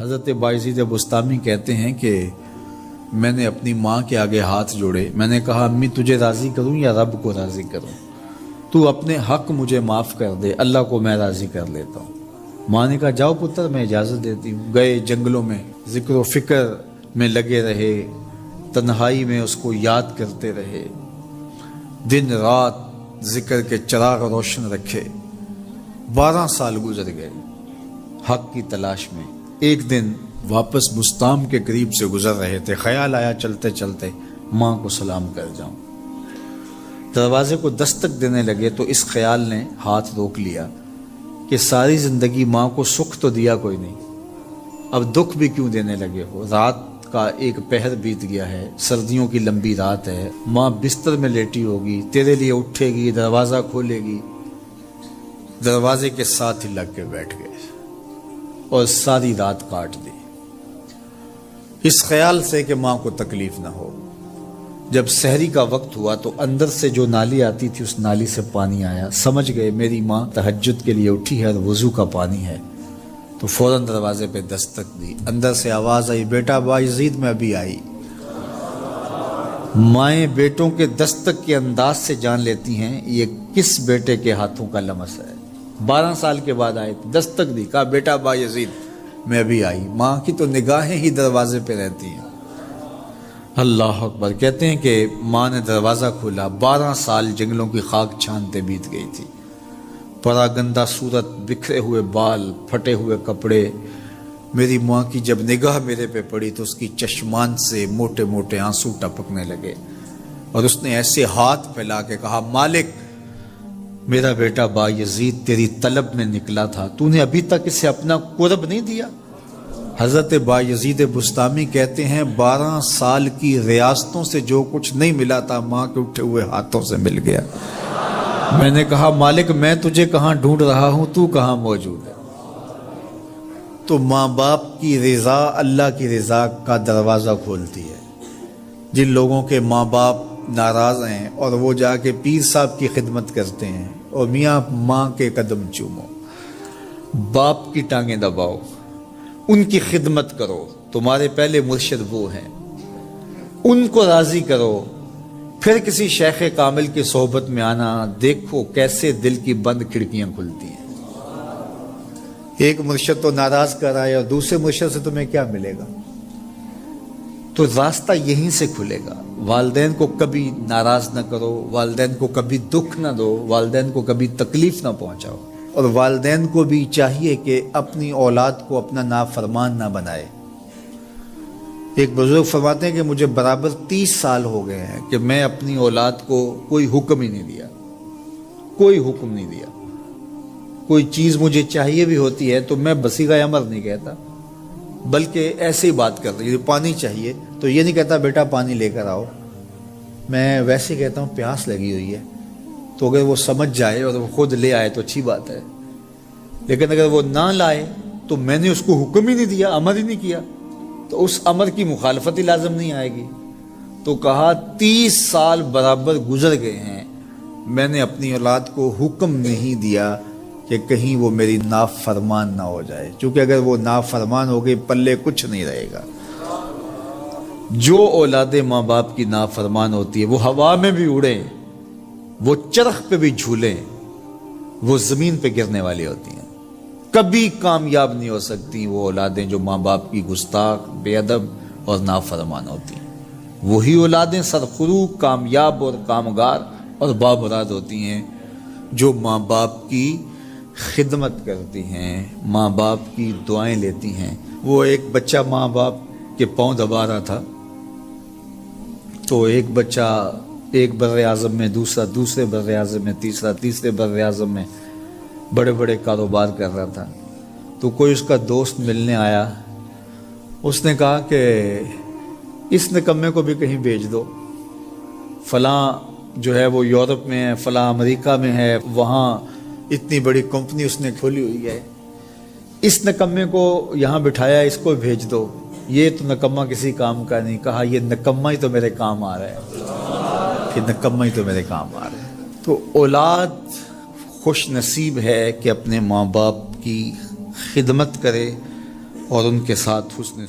حضرت بایزید بستامی کہتے ہیں کہ میں نے اپنی ماں کے آگے ہاتھ جوڑے، میں نے کہا امی تجھے راضی کروں یا رب کو راضی کروں؟ تو اپنے حق مجھے معاف کر دے، اللہ کو میں راضی کر لیتا ہوں۔ ماں نے کہا جاؤ پتر میں اجازت دیتی ہوں۔ گئے جنگلوں میں ذکر و فکر میں لگے رہے، تنہائی میں اس کو یاد کرتے رہے، دن رات ذکر کے چراغ روشن رکھے۔ 12 سال گزر گئے حق کی تلاش میں۔ ایک دن واپس بستام کے قریب سے گزر رہے تھے، خیال آیا چلتے چلتے ماں کو سلام کر جاؤں۔ دروازے کو دستک دینے لگے تو اس خیال نے ہاتھ روک لیا کہ ساری زندگی ماں کو سکھ تو دیا کوئی نہیں، اب دکھ بھی کیوں دینے لگے ہو؟ رات کا ایک پہر بیت گیا ہے، سردیوں کی لمبی رات ہے، ماں بستر میں لیٹی ہوگی، تیرے لیے اٹھے گی، دروازہ کھولے گی۔ دروازے کے ساتھ ہی لگ کے بیٹھ گئے اور ساری رات کاٹ دی، اس خیال سے کہ ماں کو تکلیف نہ ہو۔ جب سحری کا وقت ہوا تو اندر سے جو نالی آتی تھی اس نالی سے پانی آیا، سمجھ گئے میری ماں تہجد کے لیے اٹھی ہے اور وضو کا پانی ہے، تو فوراً دروازے پہ دستک دی۔ اندر سے آواز آئی بیٹا بایزید میں ابھی آئی۔ مائیں بیٹوں کے دستک کے انداز سے جان لیتی ہیں یہ کس بیٹے کے ہاتھوں کا لمس ہے۔ 12 سال کے بعد آئے، دستک دی، کہا بیٹا بایزید میں ابھی آئی۔ ماں کی تو نگاہیں ہی دروازے پہ رہتی ہیں۔ اللہ اکبر۔ کہتے ہیں کہ ماں نے دروازہ کھولا، 12 سال جنگلوں کی خاک چھانتے بیت گئی تھی، پراگندہ صورت، بکھرے ہوئے بال، پھٹے ہوئے کپڑے۔ میری ماں کی جب نگاہ میرے پہ پڑی تو اس کی چشمان سے موٹے موٹے آنسو ٹپکنے لگے، اور اس نے ایسے ہاتھ پھیلا کے کہا مالک میرا بیٹا بایزید تیری طلب میں نکلا تھا، تو نے ابھی تک اسے اپنا قرب نہیں دیا۔ حضرت بایزید بستامی کہتے ہیں 12 سال کی ریاستوں سے جو کچھ نہیں ملا تھا ماں کے اٹھے ہوئے ہاتھوں سے مل گیا۔ میں نے کہا مالک میں تجھے کہاں ڈھونڈ رہا ہوں، تو کہاں موجود ہے؟ تو ماں باپ کی رضا اللہ کی رضا کا دروازہ کھولتی ہے۔ جن لوگوں کے ماں باپ ناراض ہیں اور وہ جا کے پیر صاحب کی خدمت کرتے ہیں، اور میاں ماں کے قدم چومو، باپ کی ٹانگیں دباؤ، ان کی خدمت کرو، تمہارے پہلے مرشد وہ ہیں، ان کو راضی کرو، پھر کسی شیخ کامل کی صحبت میں آنا، دیکھو کیسے دل کی بند کھڑکیاں کھلتی ہیں۔ ایک مرشد تو ناراض کر رہا ہے اور دوسرے مرشد سے تمہیں کیا ملے گا؟ تو راستہ یہیں سے کھلے گا۔ والدین کو کبھی ناراض نہ کرو، والدین کو کبھی دکھ نہ دو، والدین کو کبھی تکلیف نہ پہنچاؤ، اور والدین کو بھی چاہیے کہ اپنی اولاد کو اپنا نافرمان نہ بنائے۔ ایک بزرگ فرماتے ہیں کہ مجھے برابر 30 سال ہو گئے ہیں کہ میں اپنی اولاد کو کوئی حکم ہی نہیں دیا، کوئی حکم نہیں دیا۔ کوئی چیز مجھے چاہیے بھی ہوتی ہے تو میں بصیغہ امر نہیں کہتا، بلکہ ایسے ہی بات کرتا ہوں۔ پانی چاہیے تو یہ نہیں کہتا بیٹا پانی لے کر آؤ، میں ویسے کہتا ہوں پیاس لگی ہوئی ہے، تو اگر وہ سمجھ جائے اور وہ خود لے آئے تو اچھی بات ہے، لیکن اگر وہ نہ لائے تو میں نے اس کو حکم ہی نہیں دیا، امر ہی نہیں کیا، تو اس امر کی مخالفت ہی لازم نہیں آئے گی۔ تو کہا 30 سال برابر گزر گئے ہیں، میں نے اپنی اولاد کو حکم نہیں دیا کہ کہیں وہ میری نافرمان نہ ہو جائے، چونکہ اگر وہ نافرمان ہو گئی پلے کچھ نہیں رہے گا۔ جو اولاد ماں باپ کی نافرمان ہوتی ہے وہ ہوا میں بھی اڑیں، وہ چرخ پہ بھی جھولیں، وہ زمین پہ گرنے والی ہوتی ہیں، کبھی کامیاب نہیں ہو سکتی وہ اولادیں جو ماں باپ کی گستاخ، بے ادب اور نافرمان ہوتی ہیں۔ وہی اولادیں سرخرو، کامیاب اور کامگار اور بامراد ہوتی ہیں جو ماں باپ کی خدمت کرتی ہیں، ماں باپ کی دعائیں لیتی ہیں۔ وہ ایک بچہ ماں باپ کے پاؤں دبا رہا تھا، تو ایک بچہ ایک بر اعظم میں، دوسرا دوسرے بر اعظم میں، تیسرا تیسرے بر اعظم میں بڑے بڑے کاروبار کر رہا تھا۔ تو کوئی اس کا دوست ملنے آیا، اس نے کہا کہ اس نکمے کو بھی کہیں بھیج دو، فلاں جو ہے وہ یورپ میں ہے، فلاں امریکہ میں ہے، وہاں اتنی بڑی کمپنی اس نے کھولی ہوئی ہے، اس نکمے کو یہاں بٹھایا، اس کو بھیج دو، یہ تو نکمہ کسی کام کا نہیں۔ کہا یہ نکمہ ہی تو میرے کام آ رہا ہے، یہ نکمہ ہی تو میرے کام آ رہا ہے۔ تو اولاد خوش نصیب ہے کہ اپنے ماں باپ کی خدمت کرے اور ان کے ساتھ حسن